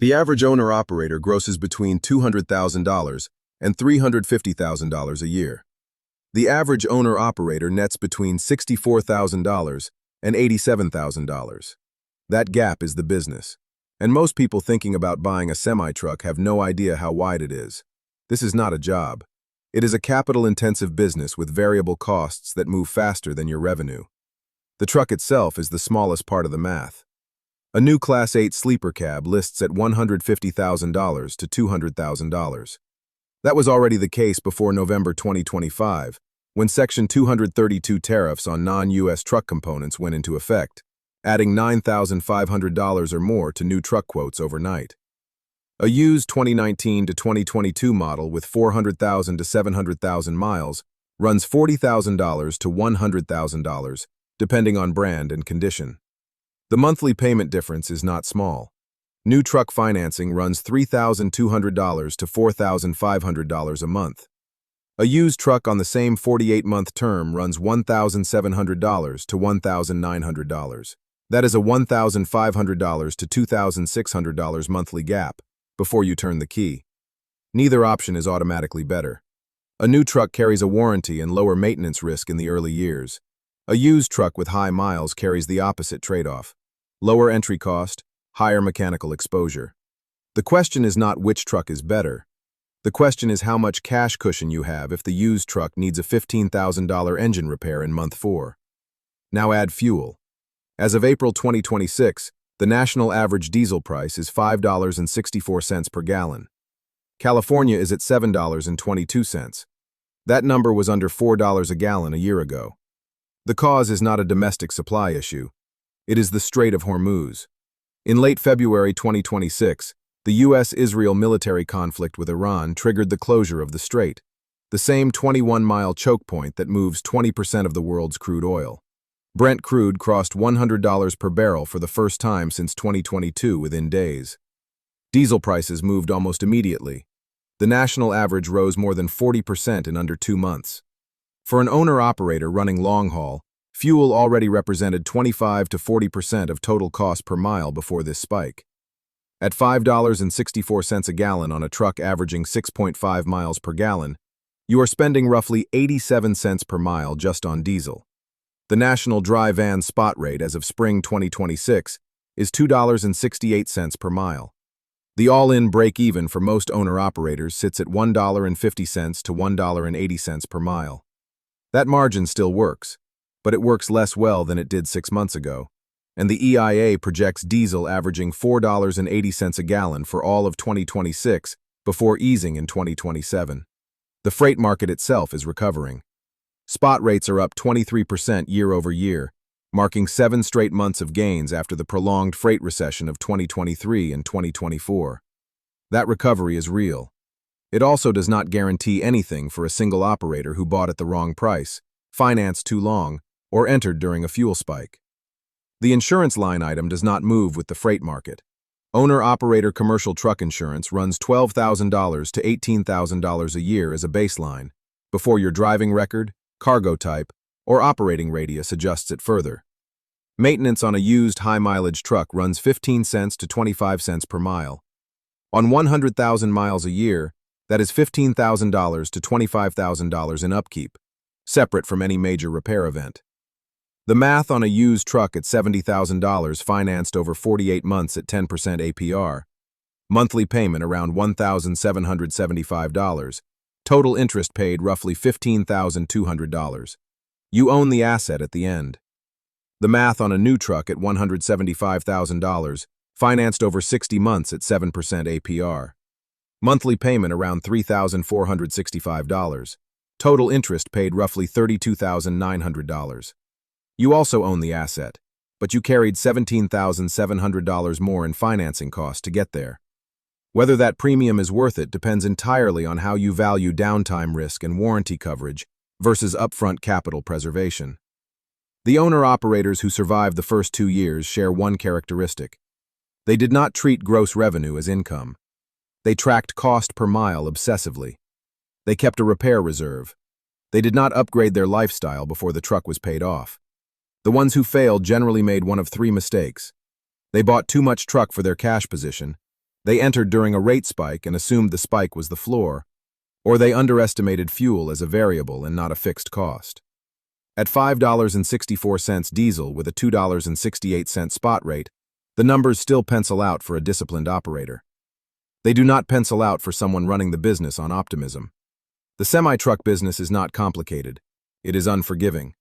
The average owner-operator grosses between $200,000 and $350,000 a year. The average owner-operator nets between $64,000 and $87,000. That gap is the business. And most people thinking about buying a semi-truck have no idea how wide it is. This is not a job. It is a capital-intensive business with variable costs that move faster than your revenue. The truck itself is the smallest part of the math. A new Class 8 sleeper cab lists at $150,000 to $200,000. That was already the case before November 2025, when Section 232 tariffs on non-U.S. truck components went into effect, adding $9,500 or more to new truck quotes overnight. A used 2019 to 2022 model with 400,000 to 700,000 miles runs $40,000 to $100,000, depending on brand and condition. The monthly payment difference is not small. New truck financing runs $3,200 to $4,500 a month. A used truck on the same 48-month term runs $1,700 to $1,900. That is a $1,500 to $2,600 monthly gap before you turn the key. Neither option is automatically better. A new truck carries a warranty and lower maintenance risk in the early years. A used truck with high miles carries the opposite trade-off: lower entry cost, higher mechanical exposure. The question is not which truck is better. The question is how much cash cushion you have if the used truck needs a $15,000 engine repair in month 4. Now add fuel. As of April 2026, the national average diesel price is $5.64 per gallon. California is at $7.22. That number was under $4 a gallon a year ago. The cause is not a domestic supply issue. It is the Strait of Hormuz. In late February 2026, the U.S.-Israel military conflict with Iran triggered the closure of the strait, the same 21-mile choke point that moves 20% of the world's crude oil. Brent crude crossed $100 per barrel for the first time since 2022 within days. Diesel prices moved almost immediately. The national average rose more than 40% in under 2 months. For an owner-operator running long-haul, fuel already represented 25 to 40% of total cost per mile before this spike. At $5.64 a gallon on a truck averaging 6.5 miles per gallon, you are spending roughly 87 cents per mile just on diesel. The national dry van spot rate as of spring 2026 is $2.68 per mile. The all-in break-even for most owner-operators sits at $1.50 to $1.80 per mile. That margin still works, but it works less well than it did 6 months ago, and the EIA projects diesel averaging $4.80 a gallon for all of 2026 before easing in 2027. The freight market itself is recovering. Spot rates are up 23% year over year, marking 7 straight months of gains after the prolonged freight recession of 2023 and 2024. That recovery is real. It also does not guarantee anything for a single operator who bought at the wrong price, financed too long, or entered during a fuel spike. The insurance line item does not move with the freight market. Owner-operator commercial truck insurance runs $12,000 to $18,000 a year as a baseline, before your driving record, cargo type, or operating radius adjusts it further. Maintenance on a used high-mileage truck runs 15 cents to 25 cents per mile. On 100,000 miles a year, that is $15,000 to $25,000 in upkeep, separate from any major repair event. The math on a used truck at $70,000 financed over 48 months at 10% APR, monthly payment around $1,775, total interest paid roughly $15,200. You own the asset at the end. The math on a new truck at $175,000, financed over 60 months at 7% APR. Monthly payment around $3,465. Total interest paid roughly $32,900. You also own the asset, but you carried $17,700 more in financing costs to get there. Whether that premium is worth it depends entirely on how you value downtime risk and warranty coverage versus upfront capital preservation. The owner-operators who survived the first 2 years share one characteristic. They did not treat gross revenue as income. They tracked cost per mile obsessively. They kept a repair reserve. They did not upgrade their lifestyle before the truck was paid off. The ones who failed generally made one of 3 mistakes. They bought too much truck for their cash position. They entered during a rate spike and assumed the spike was the floor, or they underestimated fuel as a variable and not a fixed cost. At $5.64 diesel with a $2.68 spot rate, the numbers still pencil out for a disciplined operator. They do not pencil out for someone running the business on optimism. The semi-truck business is not complicated. It is unforgiving.